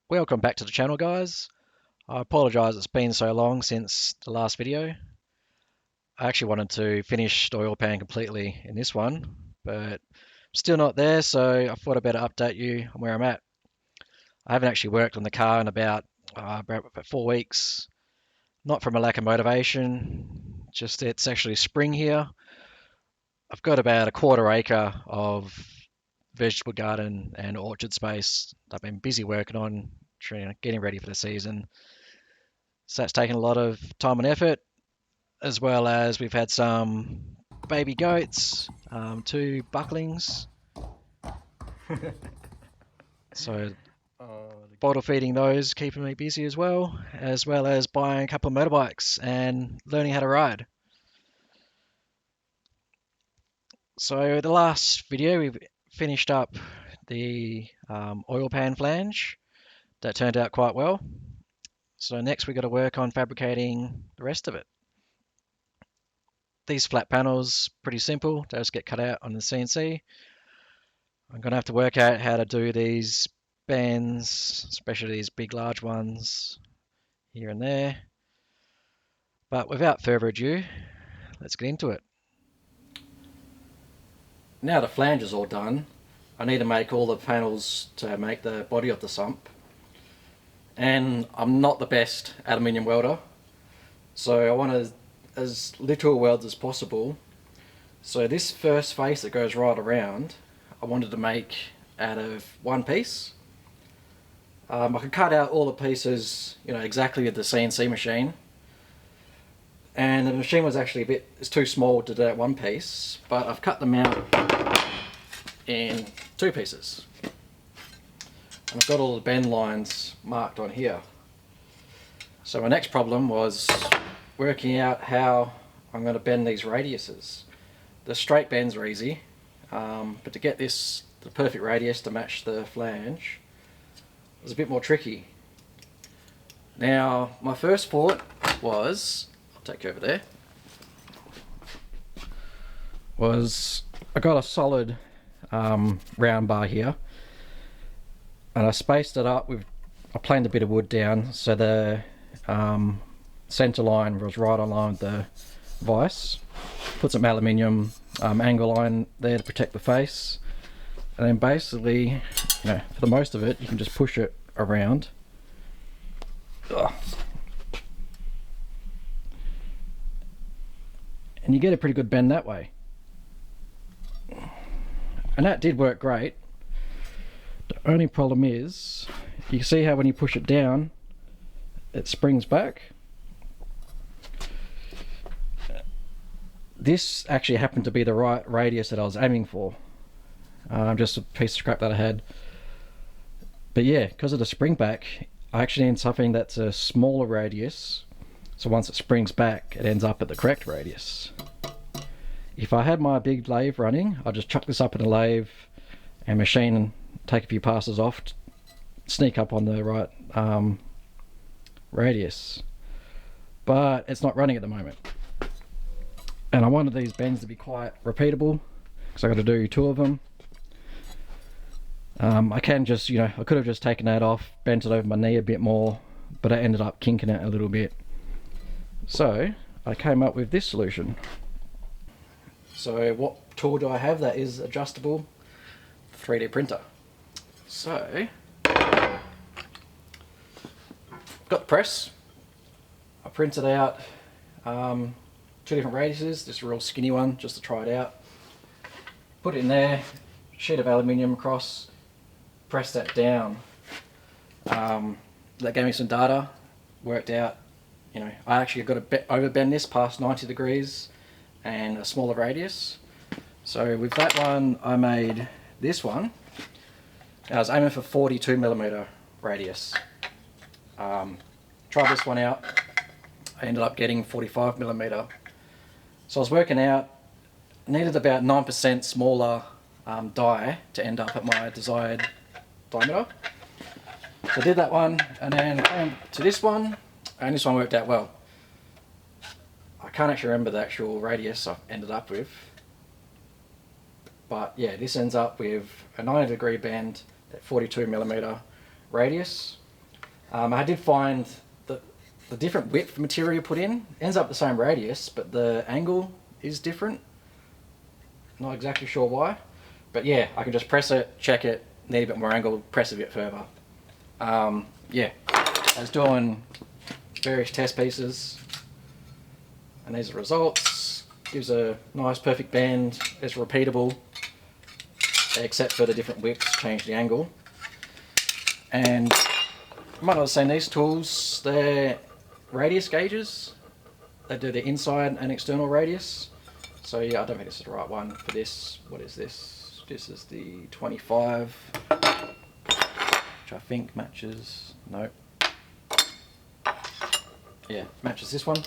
Welcome back to the channel, guys. I apologise it's been so long since the last video. I actually wanted to finish the oil pan completely in this one, but still not there, so I thought I'd better update you on where I'm at. I haven't actually worked on the car in about 4 weeks, not from a lack of motivation, just it's actually spring here. I've got about a quarter acre of vegetable garden and orchard space I've been busy working on, getting ready for the season. So that's taken a lot of time and effort, as well as we've had some baby goats, two bucklings. So bottle feeding those, keeping me busy as well as buying a couple of motorbikes and learning how to ride. So the last video we finished up the oil pan flange. That turned out quite well. So next we got to work on fabricating the rest of it. These flat panels, pretty simple, they just get cut out on the CNC. I'm going to have to work out how to do these bends, especially these big large ones here and there. But without further ado, let's get into it. Now the flange is all done, I need to make all the panels to make the body of the sump. And I'm not the best aluminium welder, so I want as little weld as possible. So this first face that goes right around, I wanted to make out of one piece. I could cut out all the pieces, exactly with the CNC machine. And the machine was actually it's too small to do that one piece, but I've cut them out in two pieces. And I've got all the bend lines marked on here. So my next problem was working out how I'm going to bend these radiuses. The straight bends are easy, but to get the perfect radius to match the flange was a bit more tricky. Now my first thought was, I'll take you over there, was I got a solid round bar here, and I spaced it up I planed a bit of wood down so the centre line was right on line with the vise. Put some aluminium angle line there to protect the face, and then basically, for the most of it, you can just push it around. Ugh. And you get a pretty good bend that way. And that did work great. The only problem is, you can see how when you push it down, it springs back. This actually happened to be the right radius that I was aiming for. Just a piece of scrap that I had. But yeah, because of the spring back, I actually need something that's a smaller radius. So once it springs back, it ends up at the correct radius. If I had my big lathe running, I'd just chuck this up in a lathe and machine and take a few passes off, sneak up on the right radius. But it's not running at the moment. And I wanted these bends to be quite repeatable, because I got to do two of them. I can just, I could have just taken that off, bent it over my knee a bit more, but I ended up kinking it a little bit. So I came up with this solution. So what tool do I have that is adjustable? 3D printer. So got the press. I printed out two different radiuses, just a real skinny one just to try it out. Put it in there, sheet of aluminium across, press that down. That gave me some data, worked out, I actually got to overbend this past 90 degrees and a smaller radius. So with that one I made this one. I was aiming for 42mm radius. Tried this one out, I ended up getting 45mm. So I was working out, I needed about 9% smaller die to end up at my desired diameter. So I did that one, and then came to this one, and this one worked out well. I can't actually remember the actual radius I ended up with, but yeah, this ends up with a 90 degree bend at 42mm radius. I did find that the different width material you put in ends up the same radius, but the angle is different. Not exactly sure why, but yeah, I can just press it, check it, need a bit more angle, press it a bit further. Yeah, I was doing various test pieces, and these are the results. Gives a nice perfect bend. It's repeatable, except for the different widths change the angle. And you might not have seen these tools, they're radius gauges. They do the inside and external radius. So yeah, I don't think this is the right one for this. What is this? This is the 25, which I think matches, no. Yeah, matches this one.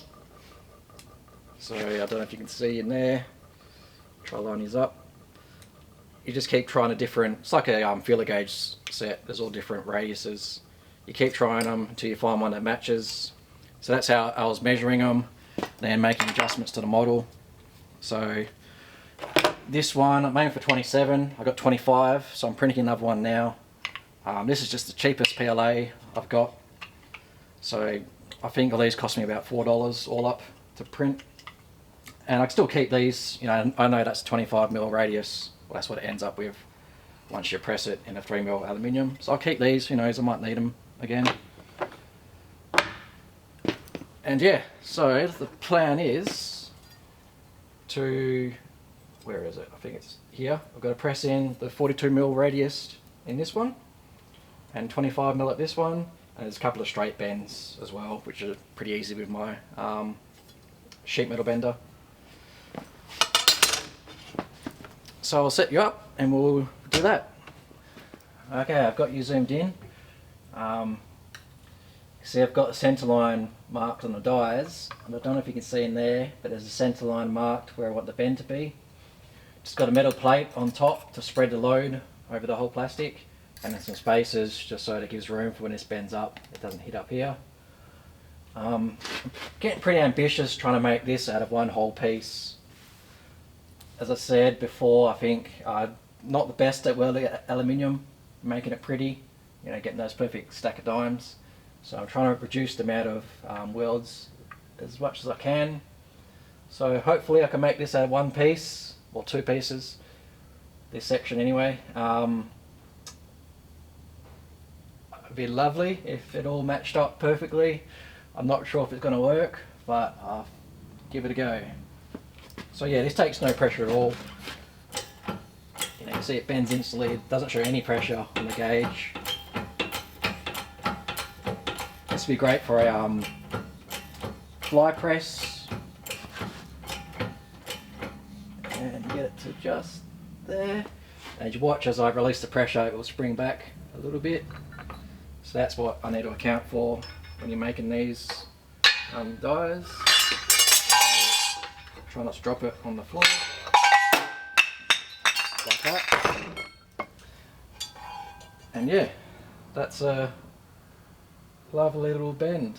So I don't know if you can see in there. Try to line these up. You just keep trying a different, it's like a feeler gauge set. There's all different radiuses. You keep trying them until you find one that matches. So that's how I was measuring them, then making adjustments to the model. So this one, I'm aiming for 27. I got 25, so I'm printing another one now. This is just the cheapest PLA I've got. So I think all these cost me about $4 all up to print. And I can still keep these, you know, I know that's 25mm radius. Well, that's what it ends up with once you press it in a 3mm aluminium. So I'll keep these, who knows, I might need them again. And yeah, so the plan is to, where is it? I think it's here. I've got to press in the 42mm radius in this one and 25mm at this one. And there's a couple of straight bends as well, which are pretty easy with my sheet metal bender. So I'll set you up and we'll do that. Okay, I've got you zoomed in. See, I've got the centre line marked on the dies, and I don't know if you can see in there, but there's a centre line marked where I want the bend to be. Just got a metal plate on top to spread the load over the whole plastic, and then some spacers just so that it gives room for when this bends up, it doesn't hit up here. Getting pretty ambitious trying to make this out of one whole piece. As I said before, I think not the best at welding aluminium, making it pretty, you know, getting those perfect stack of dimes. So I'm trying to reduce the amount of welds as much as I can. So hopefully I can make this out of one piece, or two pieces, this section anyway. It'd be lovely if it all matched up perfectly. I'm not sure if it's going to work, but I'll give it a go. So yeah, this takes no pressure at all. You know, you see it bends instantly, it doesn't show any pressure on the gauge. This would be great for a fly press. And get it to just there. And you watch as I release the pressure, it will spring back a little bit. So that's what I need to account for when you're making these dies. Try not to drop it on the floor. Like that. And yeah, that's a lovely little bend.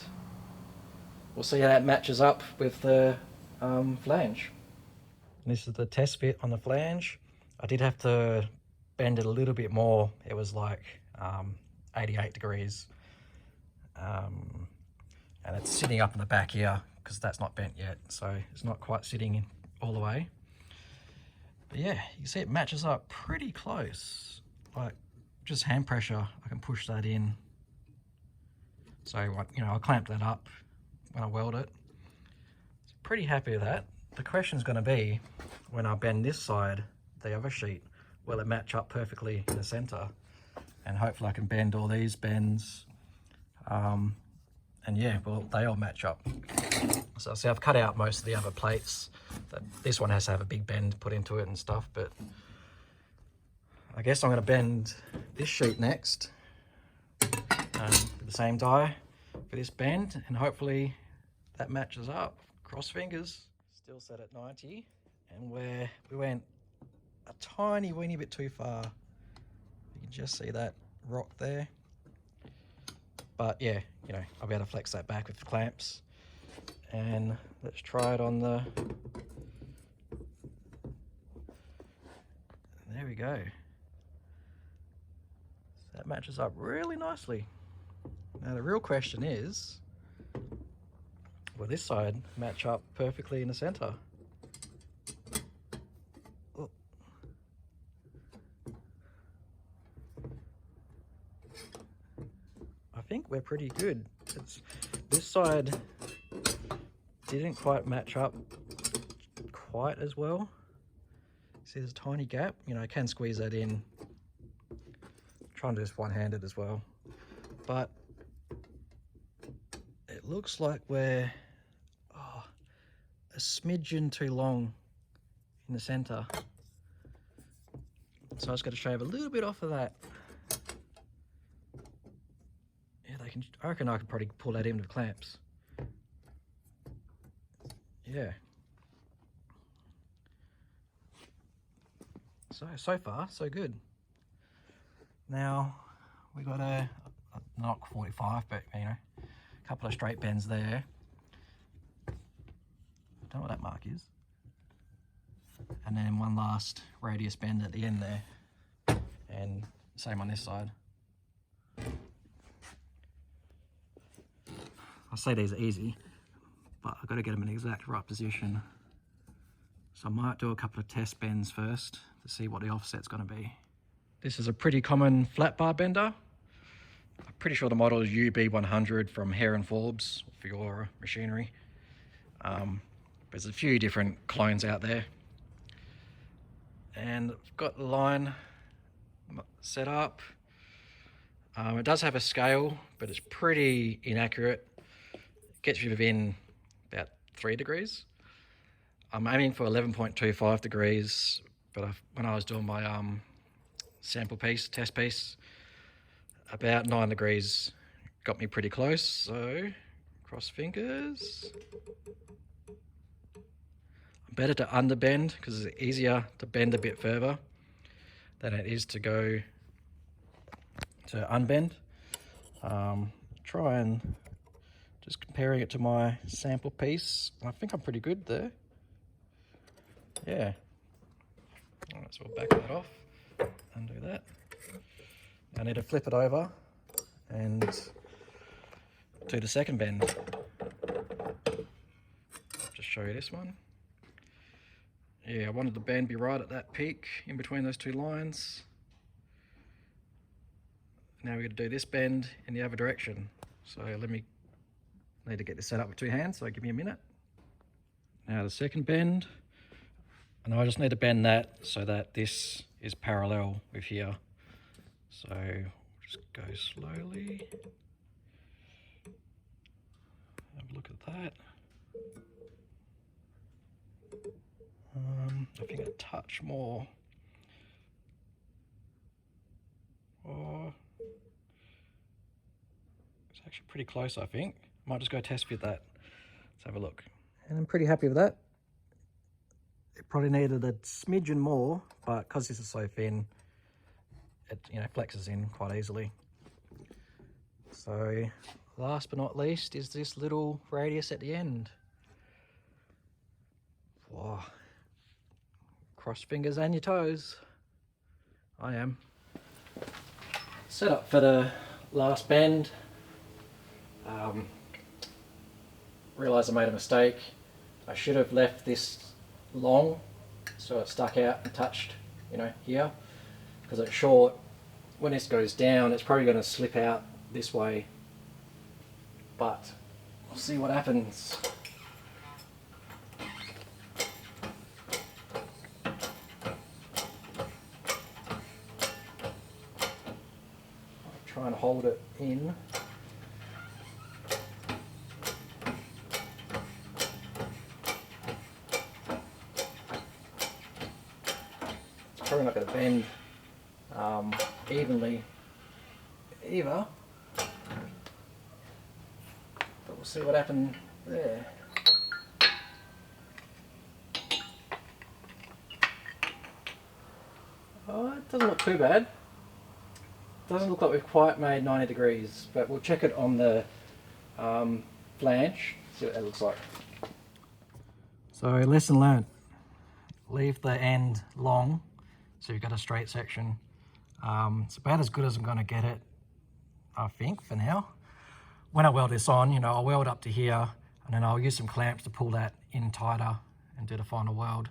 We'll see how that matches up with the flange. And this is the test bit on the flange. I did have to bend it a little bit more. It was like 88 degrees. And it's sitting up in the back here because that's not bent yet. So it's not quite sitting all the way. But yeah, you can see it matches up pretty close. Like just hand pressure, I can push that in. So, you know, I'll clamp that up when I weld it. So pretty happy with that. The question's going to be, when I bend this side, the other sheet, will it match up perfectly in the center? And hopefully I can bend all these bends. And yeah, well, they all match up. So see, I've cut out most of the other plates. This one has to have a big bend put into it and stuff, but I guess I'm going to bend this sheet next. With the same die for this bend, and hopefully that matches up. Cross fingers. Still set at 90, and we went a tiny weeny bit too far. You can just see that rock there. But yeah, you know, I'll be able to flex that back with the clamps. And let's try it on the... There we go. That matches up really nicely. Now the real question is, will this side match up perfectly in the center? Oh. I think we're pretty good. This side didn't quite match up quite as well. See, there's a tiny gap. You know, I can squeeze that in. Try and do this one-handed as well. But it looks like we're a smidgen too long in the center. So I just got to shave a little bit off of that. Yeah, I reckon I could probably pull that in with clamps. Yeah. So far, so good. Now, we got not 45, but you know, a couple of straight bends there. I don't know what that mark is. And then one last radius bend at the end there. And same on this side. I say these are easy, but I've got to get them in the exact right position. So I might do a couple of test bends first to see what the offset's going to be. This is a pretty common flat bar bender. I'm pretty sure the model is UB100 from Hare & Forbes for your machinery. There's a few different clones out there. And I've got the line set up. It does have a scale, but it's pretty inaccurate. It gets you within about 3 degrees. I'm aiming for 11.25 degrees, but when I was doing my sample piece, test piece, about 9 degrees got me pretty close, so cross fingers. Better to underbend because it's easier to bend a bit further than it is to go to unbend. Try and just comparing it to my sample piece. I think I'm pretty good there. Yeah. Alright, so we'll back that off, undo that. I need to flip it over and do the second bend. Just show you this one. Yeah, I wanted the bend to be right at that peak in between those two lines. Now we're going to do this bend in the other direction. So need to get this set up with 2 hands, so give me a minute. Now the second bend, and I just need to bend that so that this is parallel with here. So we'll just go slowly. Have a look at that. I think a touch more. Oh, it's actually pretty close, I think. Might just go test fit that. Let's have a look. And I'm pretty happy with that. It probably needed a smidgen more, but because this is so thin, it flexes in quite easily. So last but not least is this little radius at the end. Wow. Cross fingers and your toes. I am. Set up for the last bend. Realised I made a mistake. I should have left this long so it stuck out and touched, here, because it's short. When this goes down, it's probably going to slip out this way, but we'll see what happens. I'll try and hold it in. Probably not going to bend evenly either, but we'll see what happened there. Oh, it doesn't look too bad. Doesn't look like we've quite made 90 degrees, but we'll check it on the flange, see what that looks like. So lesson learned, leave the end long so you've got a straight section. It's about as good as I'm going to get it, I think, for now. when I weld this on, you know, I'll weld up to here, and then I'll use some clamps to pull that in tighter and do the final weld.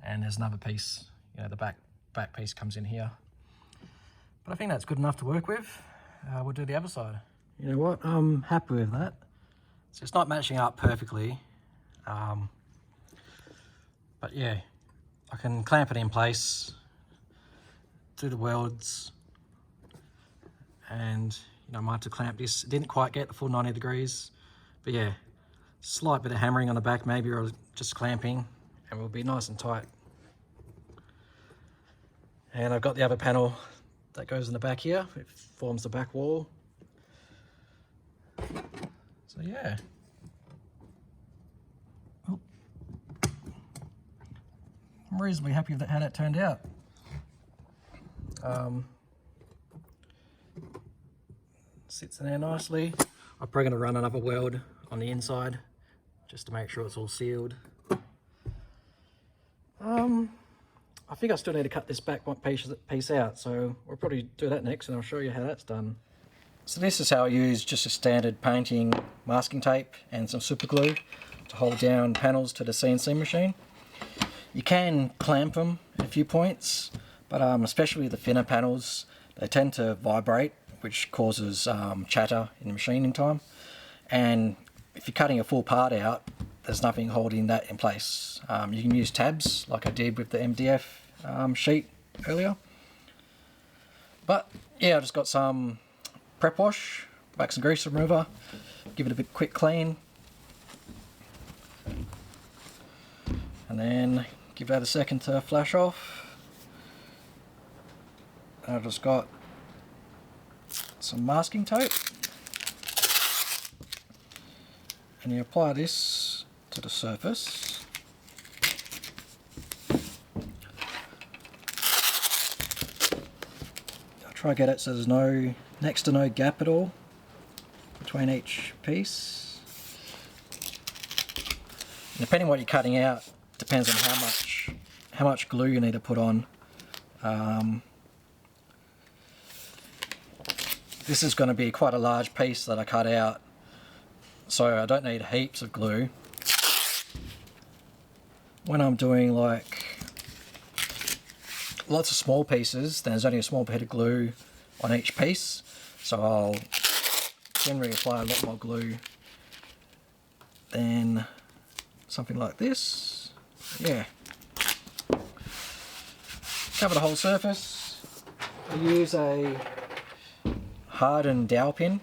And there's another piece, you know, the back piece comes in here. But I think that's good enough to work with. We'll do the other side. You know what, I'm happy with that. So it's not matching up perfectly. But yeah, I can clamp it in place, do the welds, and you know, I might have to clamp this. It didn't quite get the full 90 degrees, but yeah, slight bit of hammering on the back maybe, or just clamping, and we'll be nice and tight. And I've got the other panel that goes in the back here. It forms the back wall. So yeah. Oh. I'm reasonably happy with how that turned out. Sits in there nicely. I'm probably going to run another weld on the inside just to make sure it's all sealed. I think I still need to cut this back piece out, so we'll probably do that next and I'll show you how that's done. So this is how I use just a standard painting masking tape and some super glue to hold down panels to the CNC machine. You can clamp them at a few points, but especially the thinner panels, they tend to vibrate, which causes chatter in the machining time. And if you're cutting a full part out, there's nothing holding that in place. You can use tabs like I did with the MDF sheet earlier. But yeah, I just got some prep wash, wax and grease remover, give it a bit quick clean, and then give that a second to flash off. And I've just got some masking tape, and you apply this to the surface. I'll try to get it so there's next to no gap at all between each piece. And depending on what you're cutting out, depends on how much glue you need to put on. This is going to be quite a large piece that I cut out, so I don't need heaps of glue. When I'm doing like lots of small pieces, then there's only a small bit of glue on each piece, so I'll generally apply a lot more glue than something like this. Yeah. Cover the whole surface. I use a hardened dowel pin.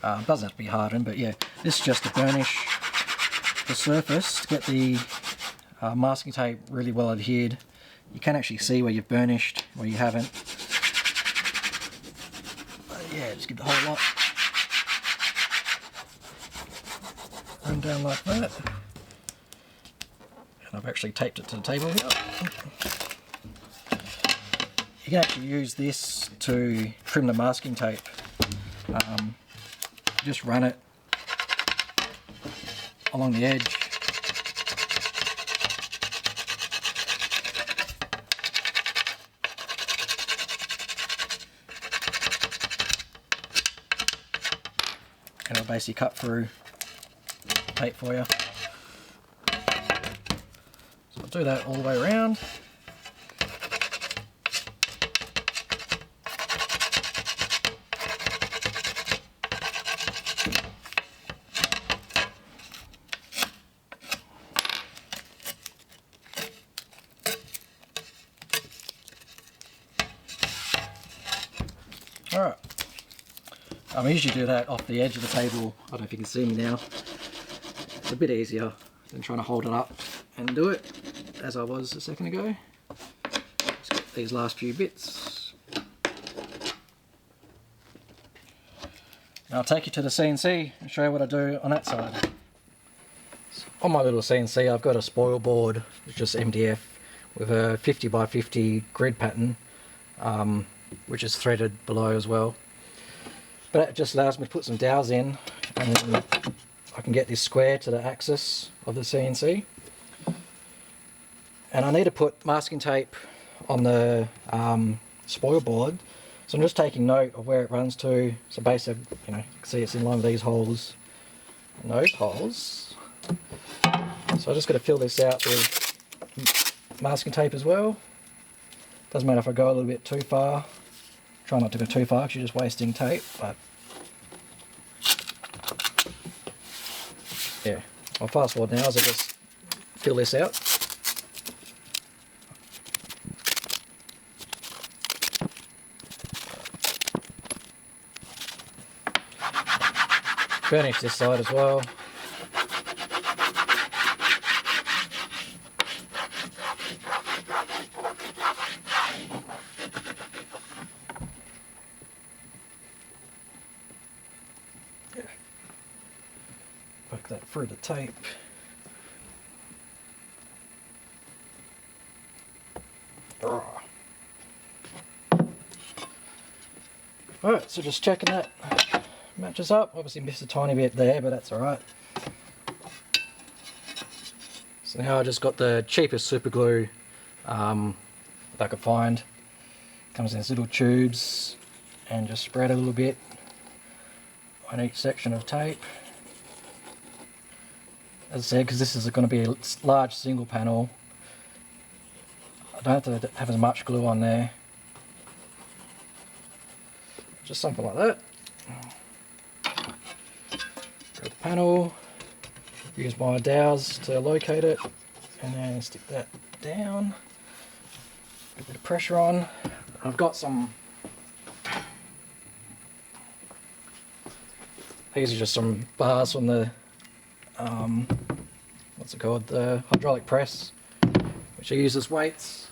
Doesn't have to be hardened, but yeah, this is just to burnish the surface to get the masking tape really well adhered. You can actually see where you've burnished, where you haven't. But yeah, just give the whole lot. Run down like that. And I've actually taped it to the table here. You can actually use this to trim the masking tape. Just run it along the edge. And it'll basically cut through the tape for you. So I'll do that all the way around. Alright, I usually do that off the edge of the table. I don't know if you can see me now. It's a bit easier than trying to hold it up and do it as I was a second ago. Just get these last few bits. Now I'll take you to the CNC and show you what I do on that side. So on my little CNC I've got a spoil board, it's just MDF with a 50 by 50 grid pattern. Which is threaded below as well. But it just allows me to put some dowels in, and then I can get this square to the axis of the CNC. And I need to put masking tape on the spoil board So I'm just taking note of where it runs to. So basically, you know, see it's in line with these holes and those holes. So I just got to fill this out with masking tape as well. Doesn't matter if I go a little bit too far. Try not to go too far because you're just wasting tape. But yeah, I'll fast forward now as I just fill this out. Burnish this side as well. Yeah. Poke that through the tape. Alright, so just checking that matches up. Obviously missed a tiny bit there, but that's alright. So now I just got the cheapest super glue that I could find. Comes in these little tubes, and just spread a little bit on each section of tape. As I said, because this is going to be a large single panel, I don't have to have as much glue on there. Just something like that. Grab the panel, use my dowels to locate it, and then stick that down. Get a bit of pressure on. I've got some. These are just some bars from the what's it called? The hydraulic press, which I use as weights.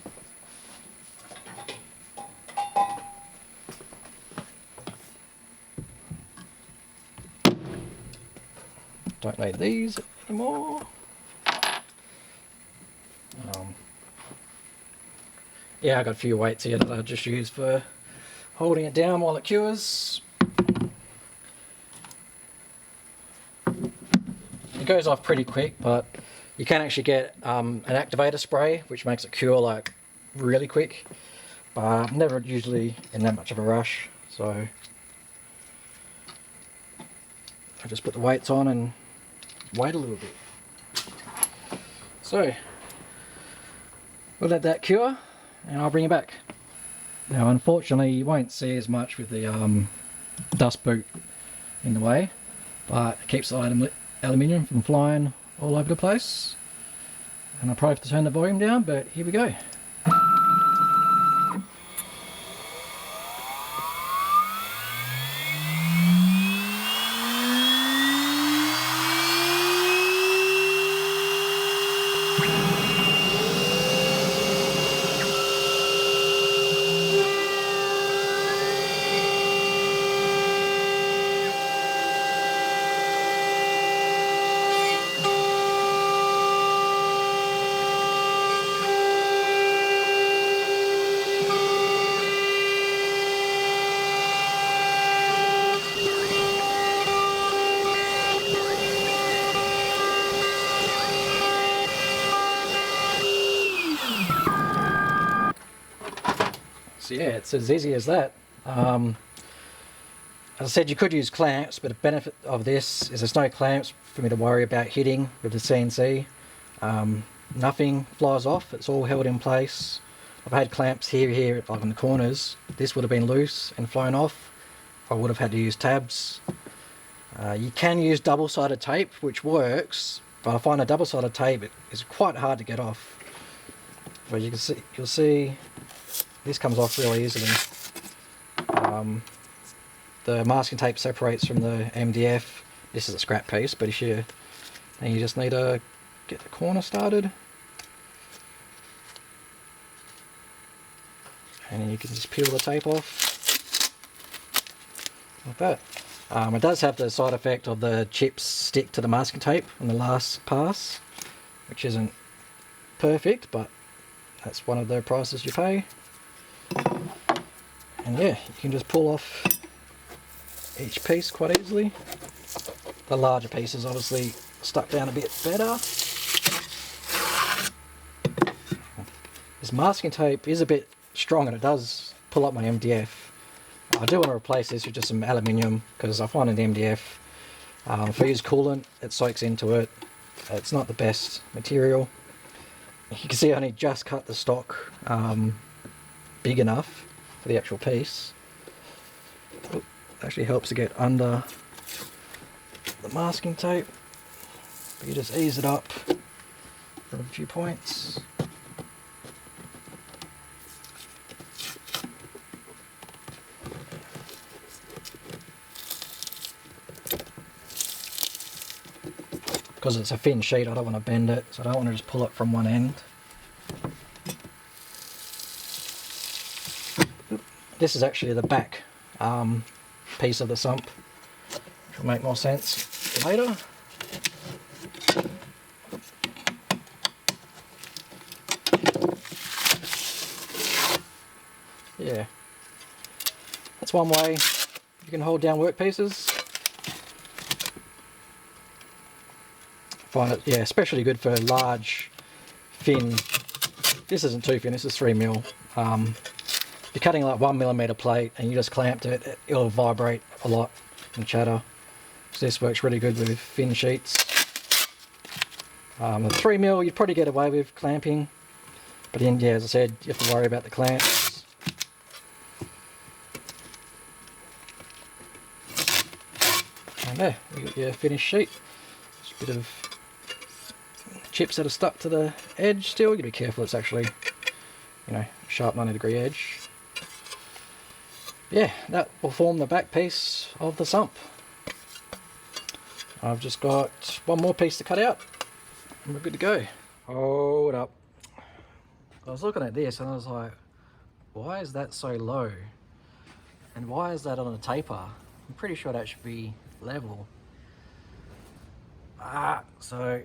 Don't need these anymore. Yeah, I got a few weights here that I just use for holding it down while it cures. It goes off pretty quick, but you can actually get an activator spray, which makes it cure like really quick. But I'm never usually in that much of a rush, so I just put the weights on and wait a little bit. So we'll let that cure and I'll bring it back. Now unfortunately you won't see as much with the dust boot in the way, but it keeps the aluminium from flying all over the place. And I'll probably have to turn the volume down, but here we go. So yeah, it's as easy as that. As I said, you could use clamps, but the benefit of this is there's no clamps for me to worry about hitting with the CNC. Nothing flies off, it's all held in place. I've had clamps here, like on the corners. This would have been loose and flown off. I would have had to use tabs. You can use double-sided tape, which works, but I find a double-sided tape is quite hard to get off. But you can see, you'll see this comes off really easily. The masking tape separates from the MDF. This is a scrap piece, but if you, and you just need to get the corner started, and then you can just peel the tape off like that. It does have the side effect of the chips stick to the masking tape on the last pass, which isn't perfect, but that's one of the prices you pay. And yeah, you can just pull off each piece quite easily. The larger pieces obviously stuck down a bit better. This masking tape is a bit strong and it does pull up my MDF, I do want to replace this with just some aluminium, because I find in the MDF, if I use coolant, it soaks into it. It's not the best material. You can see I only just cut the stock big enough for the actual piece. It actually helps to get under the masking tape. But you just ease it up from a few points. Because it's a thin sheet, I don't want to bend it, so I don't want to just pull it from one end. This is actually the back piece of the sump, which will make more sense later. Yeah, that's one way you can hold down workpieces. Find it, yeah, especially good for large, thin. This isn't too thin, this is 3mm. You're cutting like 1mm plate and you just clamped it, it'll vibrate a lot and chatter. So this works really good with thin sheets. The 3mm you'd probably get away with clamping, but then, yeah, as I said, you have to worry about the clamps. And there, you got your finished sheet. Just a bit of chips that are stuck to the edge still. You gotta be careful, it's actually, you know, sharp 90-degree edge. Yeah, that will form the back piece of the sump. I've just got one more piece to cut out and we're good to go. Hold up. I was looking at this and I was like, why is that so low? And why is that on a taper? I'm pretty sure that should be level. So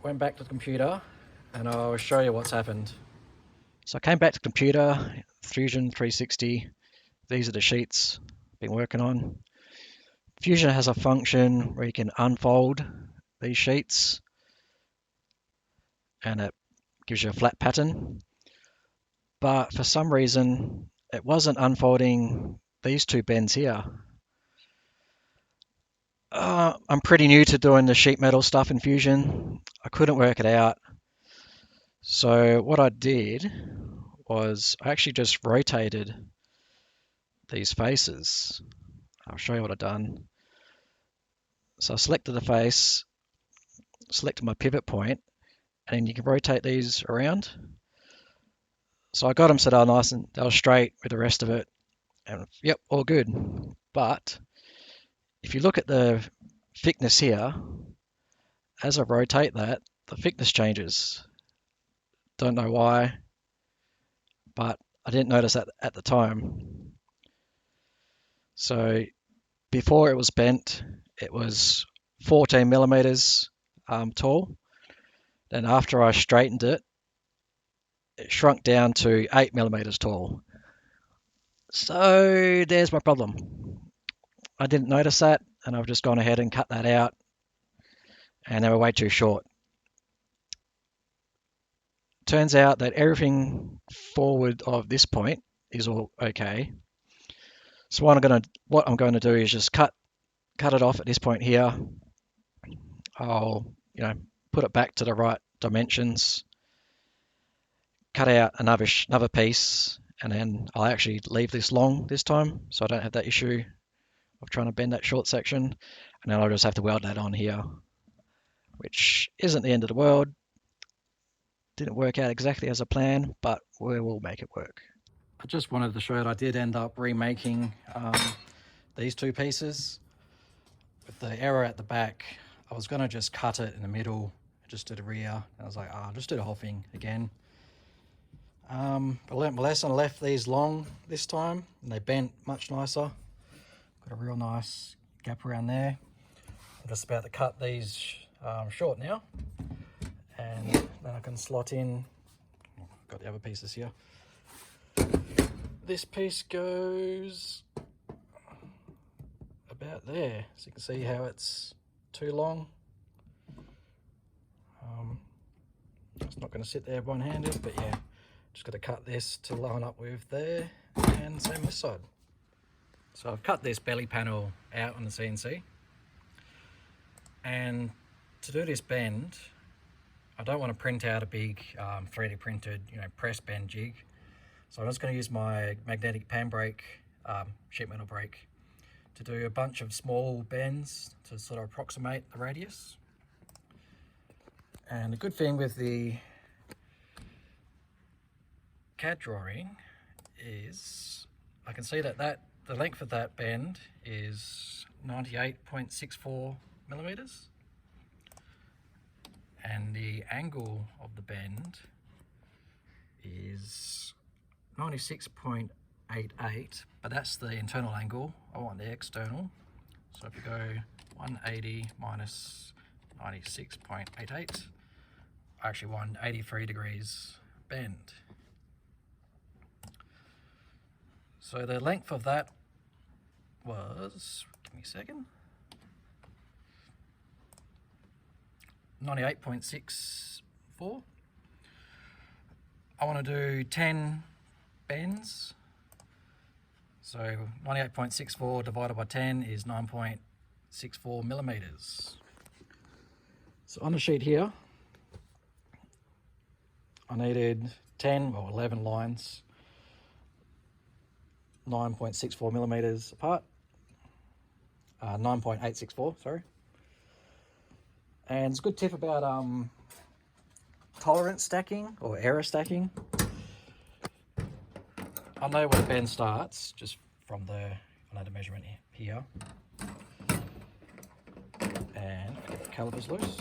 went back to the computer and I'll show you what's happened. So I came back to the computer, Fusion 360. These are the sheets I've been working on. Fusion has a function where you can unfold these sheets and it gives you a flat pattern. But for some reason, it wasn't unfolding these two bends here. I'm pretty new to doing the sheet metal stuff in Fusion. I couldn't work it out. So what I did was I actually just rotated these faces. I'll show you what I've done. So I selected the face, selected my pivot point, and then you can rotate these around. So I got them so they were nice and they were straight with the rest of it. And yep, all good. But if you look at the thickness here, as I rotate that, the thickness changes. Don't know why, but I didn't notice that at the time. So before it was bent, it was 14mm tall. Then after I straightened it, it shrunk down to 8mm tall. So there's my problem. I didn't notice that, and I've just gone ahead and cut that out, and they were way too short. Turns out that everything forward of this point is all okay. So what I'm going to do is just cut it off at this point here. I'll, put it back to the right dimensions, cut out another piece, and then I'll actually leave this long this time, so I don't have that issue of trying to bend that short section. And then I'll just have to weld that on here, which isn't the end of the world. Didn't work out exactly as a plan, but we will make it work. I just wanted to show that I did end up remaking these two pieces. With the error at the back, I was going to just cut it in the middle, just to the rear. And I was like, I'll just do the whole thing again. I learnt my lesson. I left these long this time, and they bent much nicer. Got a real nice gap around there. I'm just about to cut these short now, and then I can slot in. Got the other pieces here. This piece goes about there, so you can see how it's too long. It's not going to sit there one-handed, but yeah, just got to cut this to line up with there. And And same this side. So I've cut this belly panel out on the CNC, and to do this bend I don't want to print out a big 3D printed press bend jig, so I'm just going to use my magnetic pan brake, sheet metal brake, to do a bunch of small bends to sort of approximate the radius. And the good thing with the CAD drawing is I can see that the length of that bend is 98.64 millimeters, and the angle of the bend is 96.88, but that's the internal angle. I want the external. So if you go 180 minus 96.88, I actually want 83 degrees bend. So the length of that was, give me a second, 98.64. I want to do 10 bends. So 98.64 divided by 10 is 9.64 millimeters. So on the sheet here, I needed 10 or 11 lines, 9.64 millimeters apart, 9.864, sorry. And it's a good tip about tolerance stacking or error stacking. I know where the bend starts just from the measurement here. And if I get the calipers loose,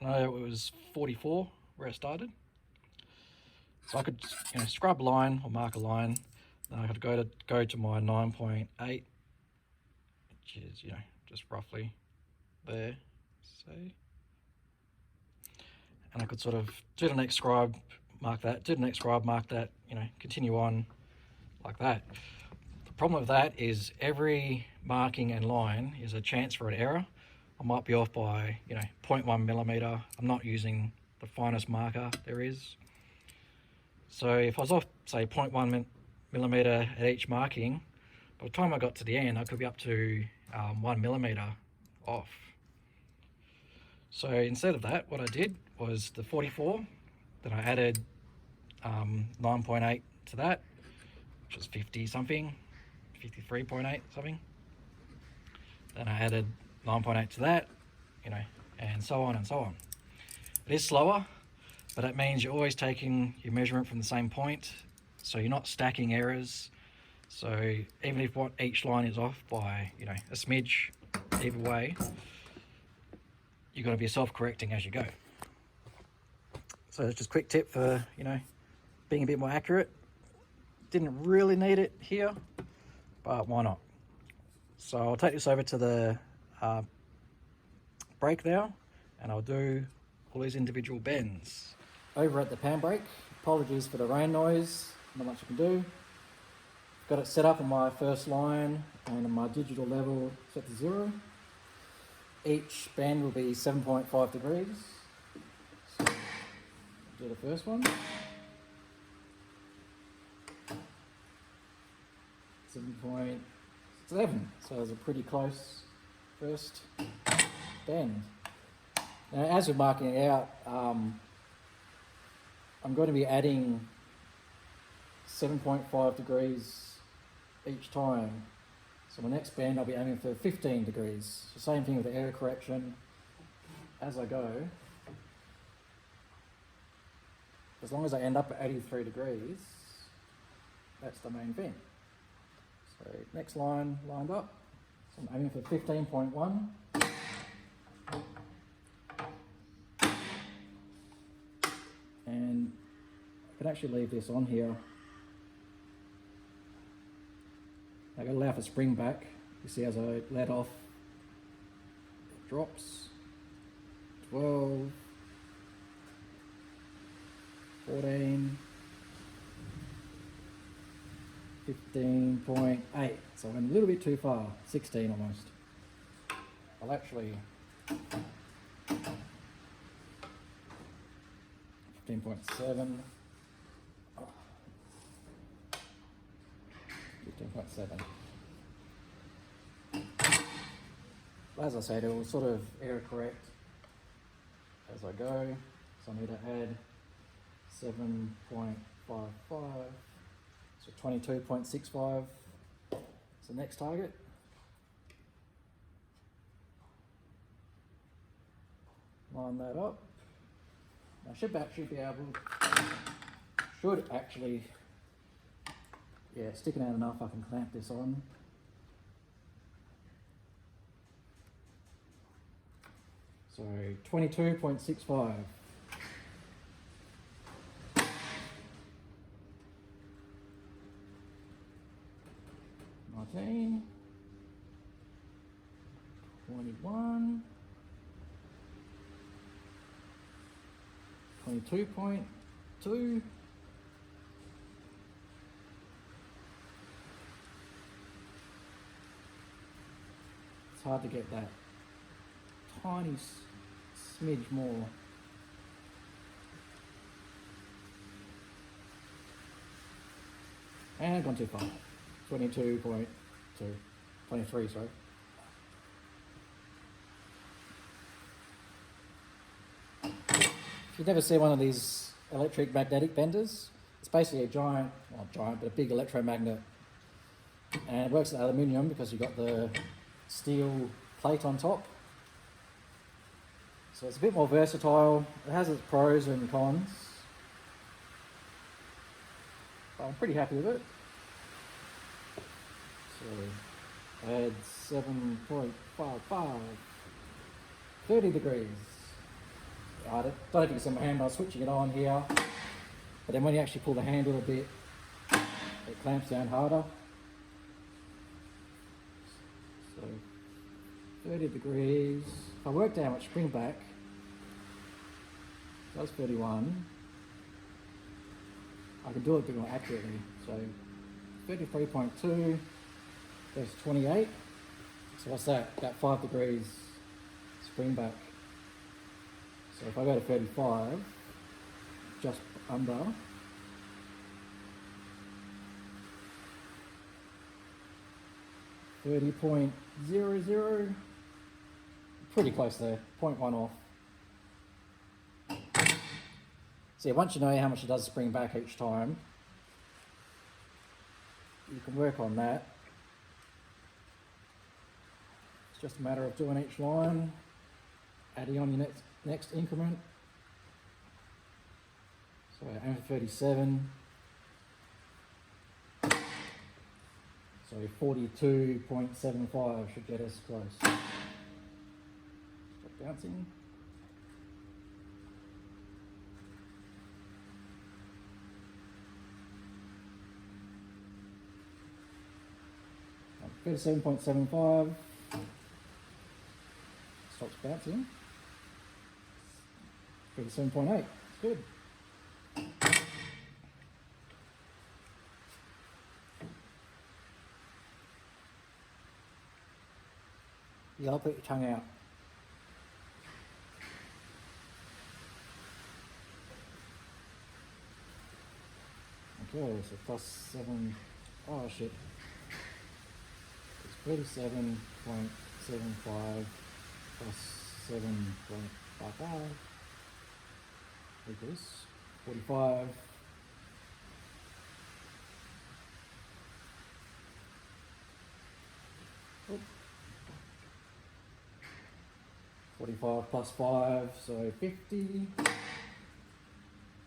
I know it was 44 where it started. So I could scrub a line or mark a line. Then I could go to my 9.8, which is just roughly there, say. And I could sort of do the next scribe, mark that, do the next scribe, mark that, continue on like that. The problem with that is every marking and line is a chance for an error. I might be off by 0.1 millimeter. I'm not using the finest marker there is. So if I was off, say, 0.1 millimeter at each marking, by the time I got to the end, I could be up to 1 millimeter off. So instead of that, what I did was the 44, then I added 9.8 to that, which is 50 something, 53.8 something. Then I added 9.8 to that, and so on and so on. It is slower, but that means you're always taking your measurement from the same point, so you're not stacking errors. So even if each line is off by a smidge either way, you've got to be self-correcting as you go. So it's just a quick tip for being a bit more accurate. Didn't really need it here, but why not? So I'll take this over to the brake now, and I'll do all these individual bends. Over at the pan brake, apologies for the rain noise, not much I can do. Got it set up on my first line and my digital level set to 0. Each bend will be 7.5 degrees. So do the first one. 7.11. So it's a pretty close first bend. Now, as we're marking it out, I'm going to be adding 7.5 degrees each time. So my next bend I'll be aiming for 15 degrees. So same thing with the error correction as I go. As long as I end up at 83 degrees, that's the main thing. So next line lined up. So I'm aiming for 15.1. And I can actually leave this on here. I gotta allow for spring back. You see as I let off, it drops. 12, 14, 15.8. So I went a little bit too far, 16 almost. I'll actually 15.7. 15.7. As I said, it will sort of error correct as I go, so I need to add 7.55, so 22.65 is the next target. Line that up. I should be able, yeah, sticking out enough, I can clamp this on. So 22.65. $19, $21, 22.2, it's hard to get that tiny smidge more. And gone too far. 22.2, 23, sorry. If you've never seen one of these electric magnetic benders, it's basically a giant, well not giant, but a big electromagnet. And it works with aluminium because you've got the steel plate on top. So it's a bit more versatile. It has its pros and cons. But I'm pretty happy with it. So add 7.55, 30 degrees. I don't know if you can see my hand, I was switching it on here. But then when you actually pull the handle a bit, it clamps down harder. So 30 degrees. If I worked out how much spring back, that's 31. I can do it a bit more accurately. So 33.2, there's 28. So what's that? About 5 degrees spring back. So if I go to 35, just under, .00, pretty close there, 0.1 off. So yeah, once you know how much it does spring back each time, you can work on that. It's just a matter of doing each line, adding on your next increment. So aim for 37. So 42.75 should get us close. Stop bouncing. Go to 7.75. Stops bouncing. Go to 7.8. It's good. You gotta put your tongue out. Okay, so plus 7. Oh shit. It's 37.75 plus 7.55 equals 45. Oop. 45 plus 5, so 50.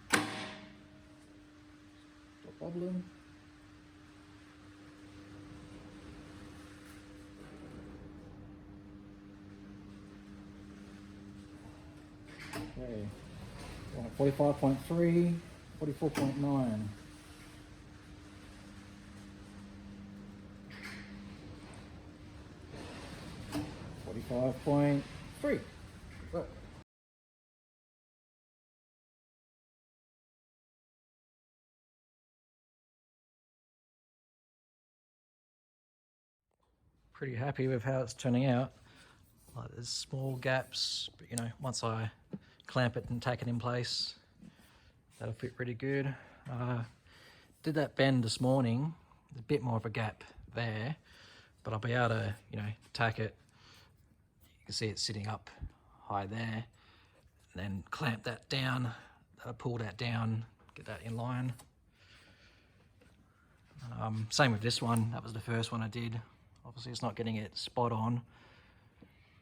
Stop bubbling. Okay, 45.3, 44.9. 45.3. Look. Pretty happy with how it's turning out. Like there's small gaps, but you know, once I clamp it and take it in place, that'll fit pretty good. Did that bend this morning. a bit more of a gap there, but I'll be able to, you know, tack it. You can see it's sitting up high there, and then clamp that down, pull that down, get that in line. Same with this one, that was the first one I did. Obviously it's not getting it spot on,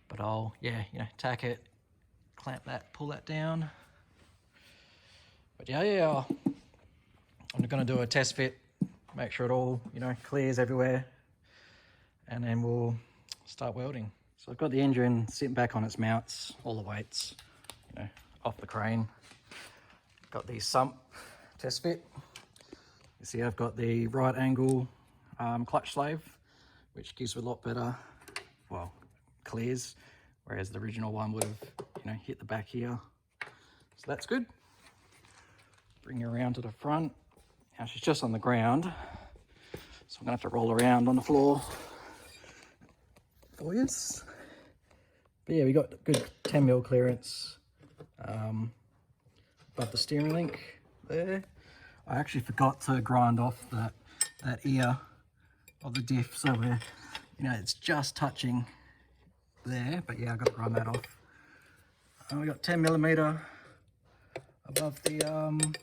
but I'll, yeah, you know, tack it, clamp that, pull that down. But yeah, I'm gonna do a test fit, make sure it all, you know, clears everywhere, and then we'll start welding. So I've got the engine sitting back on its mounts, all the weights, you know, off the crane. Got the sump test fit. You see I've got the right angle clutch slave, which gives a lot better, well, clears, whereas the original one would have, you know, hit the back here. So that's good. Bring her around to the front. Now she's just on the ground, so I'm gonna have to roll around on the floor for you. But yeah, we got good 10mm clearance above the steering link there. I actually forgot to grind off that ear of the diff, so we're, you know, it's just touching there, but yeah, I've got to grind that off. We got 10mm above the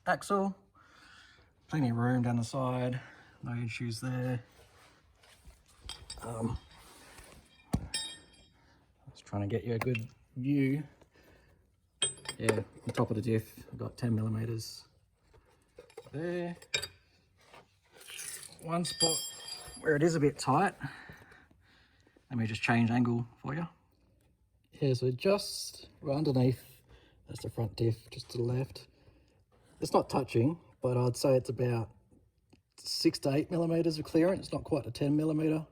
axle, plenty of room down the side, no issues there. I was trying to get you a good view. Yeah, on top of the diff, I've got 10mm there. One spot where it is a bit tight, let me just change angle for you. Yeah, so just right underneath, that's the front diff, just to the left. It's not touching, but I'd say it's about 6 to 8mm of clearance, not quite a 10mm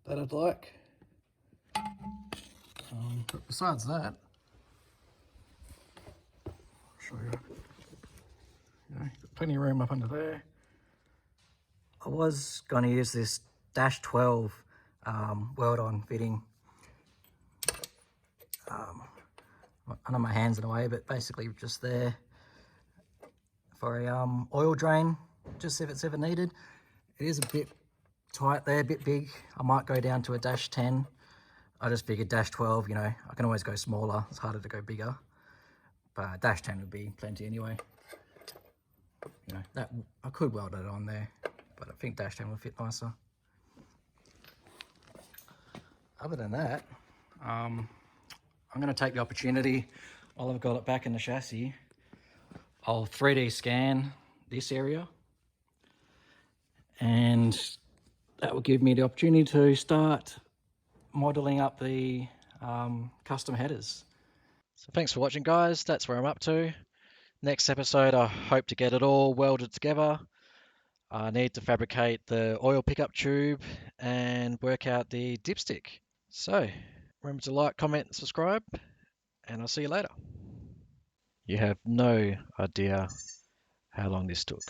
that I'd like. But besides that, I'll show you. Got plenty of room up under there. I was going to use this dash 12 weld-on fitting. I know my hand's in the way, but basically just there for a oil drain, just if it's ever needed. It is a bit tight there, a bit big. I might go down to a dash 10. I just figured dash 12, you know, I can always go smaller. It's harder to go bigger, but dash 10 would be plenty anyway. You know, that I could weld it on there, but I think dash 10 would fit nicer. Other than that, I'm going to take the opportunity, while I've got it back in the chassis, I'll 3D scan this area, and that will give me the opportunity to start modeling up the custom headers. So thanks for watching, guys. That's where I'm up to. Next episode, I hope to get it all welded together. I need to fabricate the oil pickup tube and work out the dipstick. So remember to like, comment, and subscribe, and I'll see you later. You have no idea how long this took.